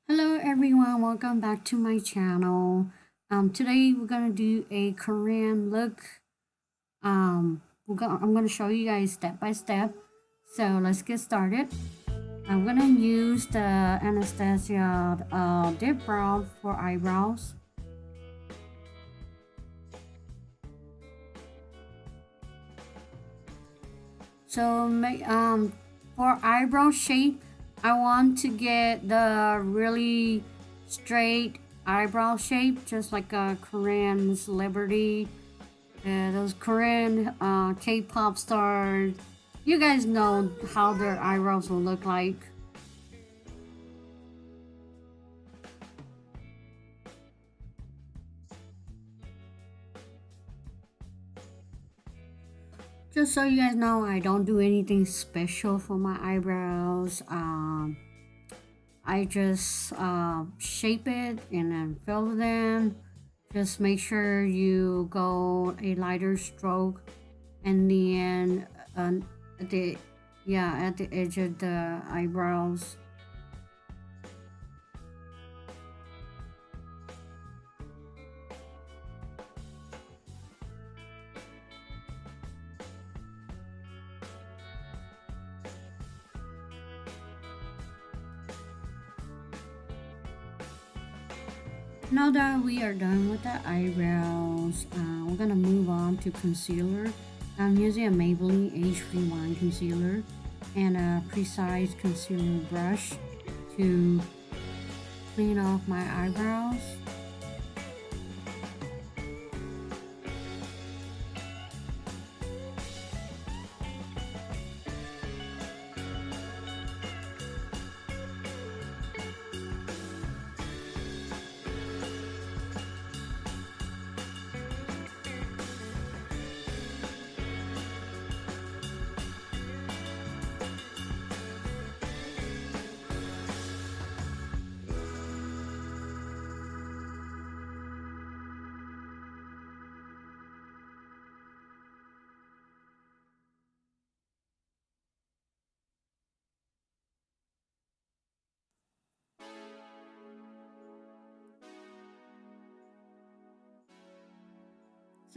Hello everyone, welcome back to my channel. Today we're gonna do a Korean look. I'm gonna show you guys step by step. So let's get started. I'm gonna use the Anastasia dip brow for eyebrows. So for eyebrow shape, I want to get the really straight eyebrow shape, just like a Korean celebrity. Those Korean K-pop stars. You guys know how their eyebrows will look like. Just so you guys know, I don't do anything special for my eyebrows. I just shape it and then fill them. Just make sure you go a lighter stroke, and then at the at the edge of the eyebrows. Now that we are done with the eyebrows, we're gonna move on to concealer. I'm using a Maybelline Age Rewind concealer and a precise concealer brush to clean off my eyebrows.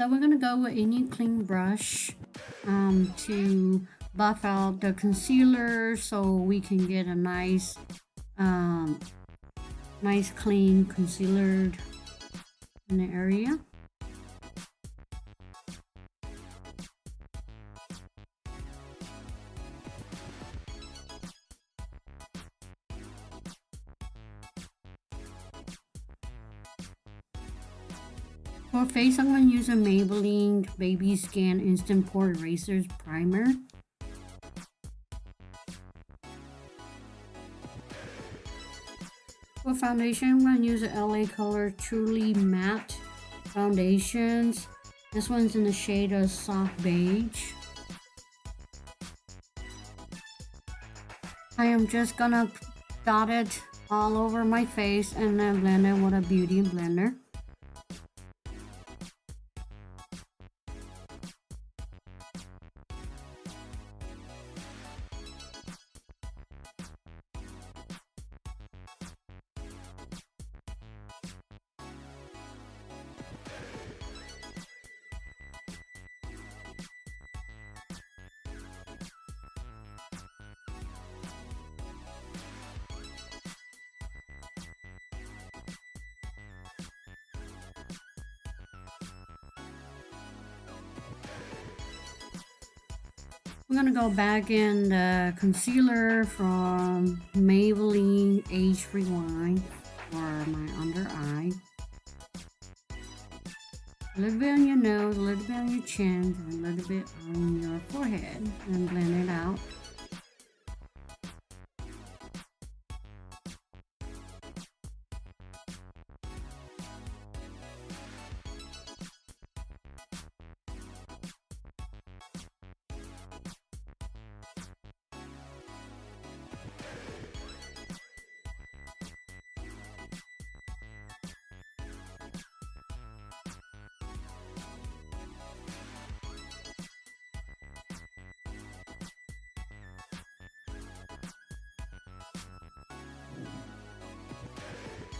So we're gonna go with any clean brush to buff out the concealer so we can get a um, nice clean concealer in the area. For face, I'm going to use a Maybelline Baby Skin Instant Pore Erasers Primer. For foundation, I'm going to use a LA Color Truly Matte Foundations. This one's in the shade of Soft Beige. I am just going to dot it all over my face and then blend it with a beauty blender. I'm gonna go back in the concealer from Maybelline Age Rewind for my under eye. A little bit on your nose, a little bit on your chin, and a little bit on your forehead, and blend it out.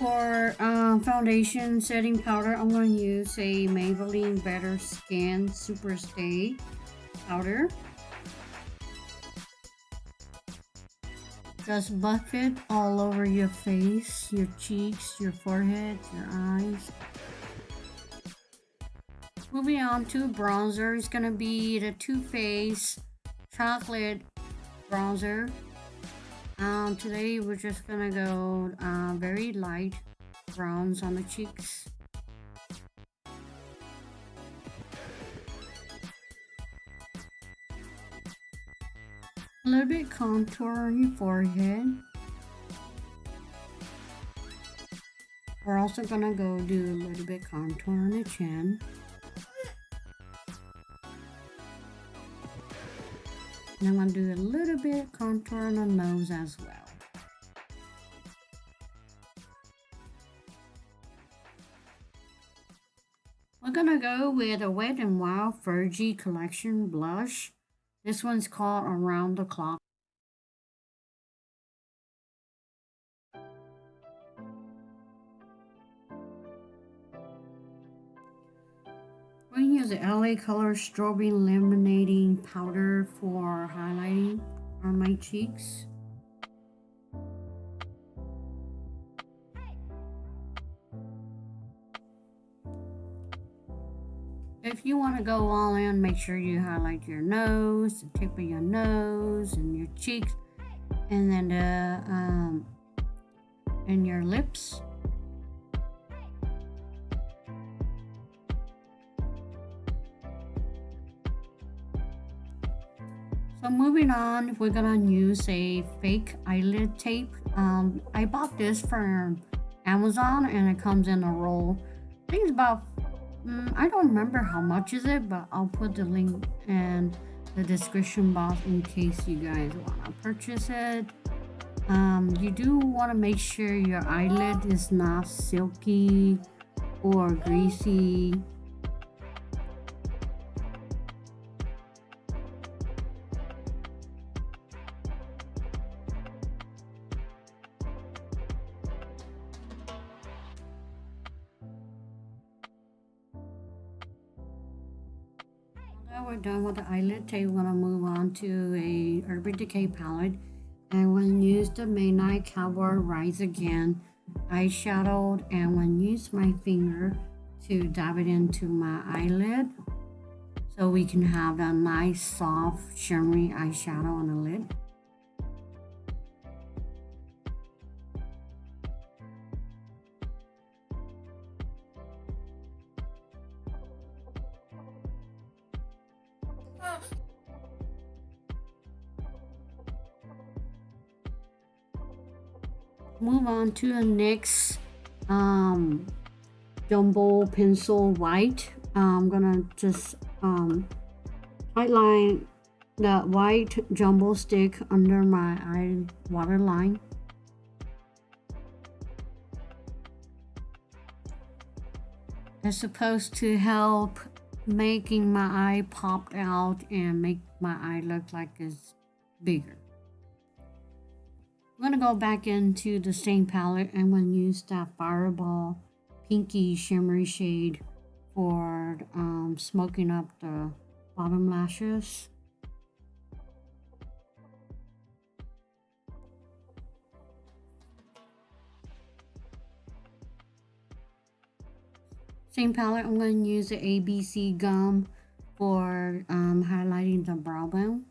For foundation setting powder, I'm going to use a Maybelline Better Skin Super Stay powder. Just buff it all over your face, your cheeks, your forehead, your eyes. Moving on to bronzer, it's going to be the Too Faced Chocolate Bronzer. Today we're just going to go very light browns on the cheeks. A little bit contour on your forehead. We're also gonna go do a little bit contour on the chin. And I'm gonna do a little bit contour on the nose as well. We're gonna go with a Wet n Wild Fergie Collection blush. This one's called Around the Clock. We're going to use the LA Color Strawberry Illuminating Powder for highlighting on my cheeks. If you want to go all in, make sure you highlight your nose, the tip of your nose, and your cheeks, and then and your lips. So moving on, we're gonna use a fake eyelid tape. I bought this from Amazon, and it comes in a roll. I think it's about I don't remember how much is it, but I'll put the link in the description box in case you guys want to purchase it. You do want to make sure your eyelid is not silky or greasy. Now we're done with the eyelid tape, we're gonna move on to a Urban Decay palette. And we're gonna use the Midnight Cowboy Rise Again eyeshadow, and I'm gonna use my finger to dab it into my eyelid so we can have that nice, soft, shimmery eyeshadow on the lid. Move on to the next jumbo pencil white. I'm gonna just outline the white jumbo stick under my eye waterline. It's supposed to help making my eye pop out and make my eye look like it's bigger. I'm gonna go back into the same palette and I'm gonna use that Fireball pinky shimmery shade for smoking up the bottom lashes. Same palette, I'm going to use the ABC gum for highlighting the brow bone.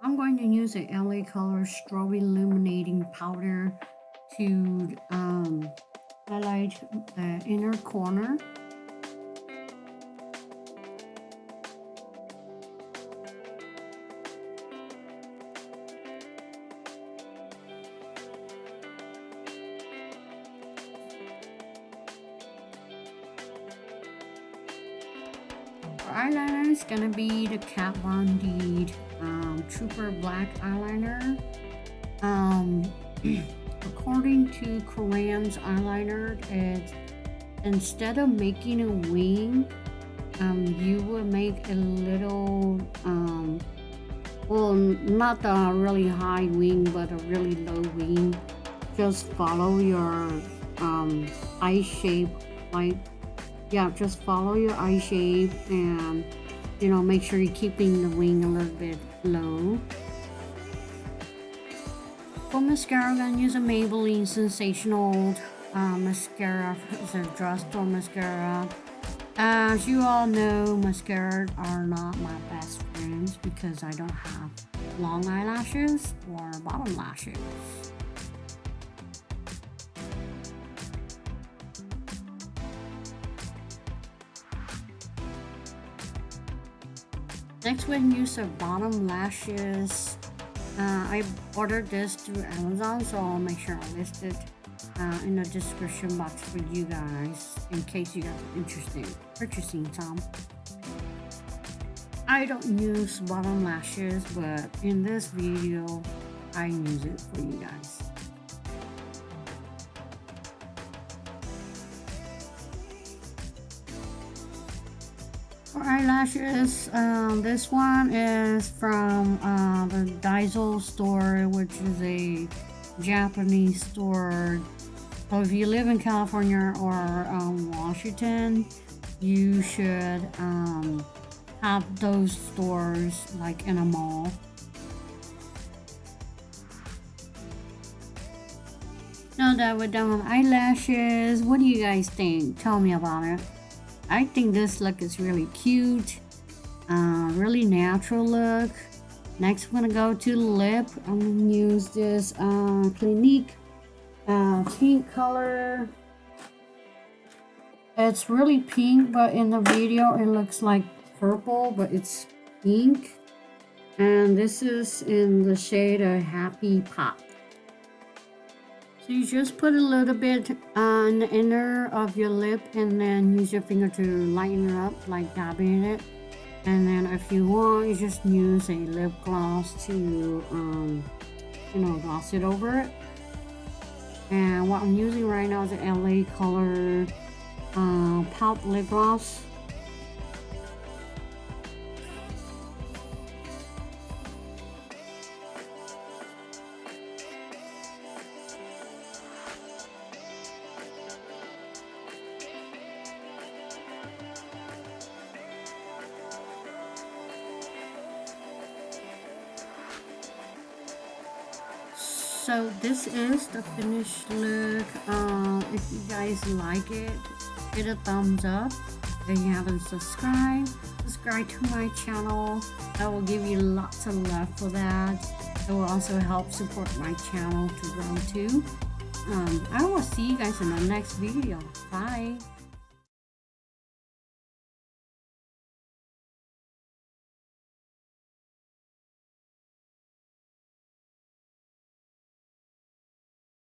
I'm going to use a LA Color Strawberry Illuminating Powder to highlight the inner corner. For eyeliner, it's gonna be the Kat Von D Trooper Black eyeliner. Um, according to Korean's eyeliner, it's instead of making a wing, you would make a little, well, not a really high wing, but a really low wing. Just follow your eye shape, like, yeah, just follow your eye shape, and make sure you're keeping the wing a little bit low. For mascara, I'm gonna use a Maybelline Sensational mascara. It's a drugstore mascara. As you all know, mascara are not my best friends because I don't have long eyelashes or bottom lashes. Next, we're gonna use the bottom lashes. I ordered this through Amazon, so I'll make sure I list it in the description box for you guys in case you are interested in purchasing some. I don't use bottom lashes, but in this video I use it for you guys. For eyelashes, this one is from the Daiso store, which is a Japanese store. So if you live in California or Washington, you should have those stores like in a mall. Now that we're done with eyelashes, what do you guys think? Tell me about it. I think this look is really cute, really natural look. Next, we're gonna go to the lip. I'm gonna use this Clinique pink color. It's really pink, but in the video it looks like purple, but it's pink. And this is in the shade of Happy Pop. So you just put a little bit on the inner of your lip and then use your finger to lighten it up, like dabbing it. And then if you want, you just use a lip gloss to, gloss it over it. And what I'm using right now is the LA Color Pop Lip Gloss. So this is the finished look. If you guys like it, hit a thumbs up. If you haven't subscribed to my channel. I will give you lots of love for that. It will also help support my channel to grow too. I will see you guys in the next video. Bye.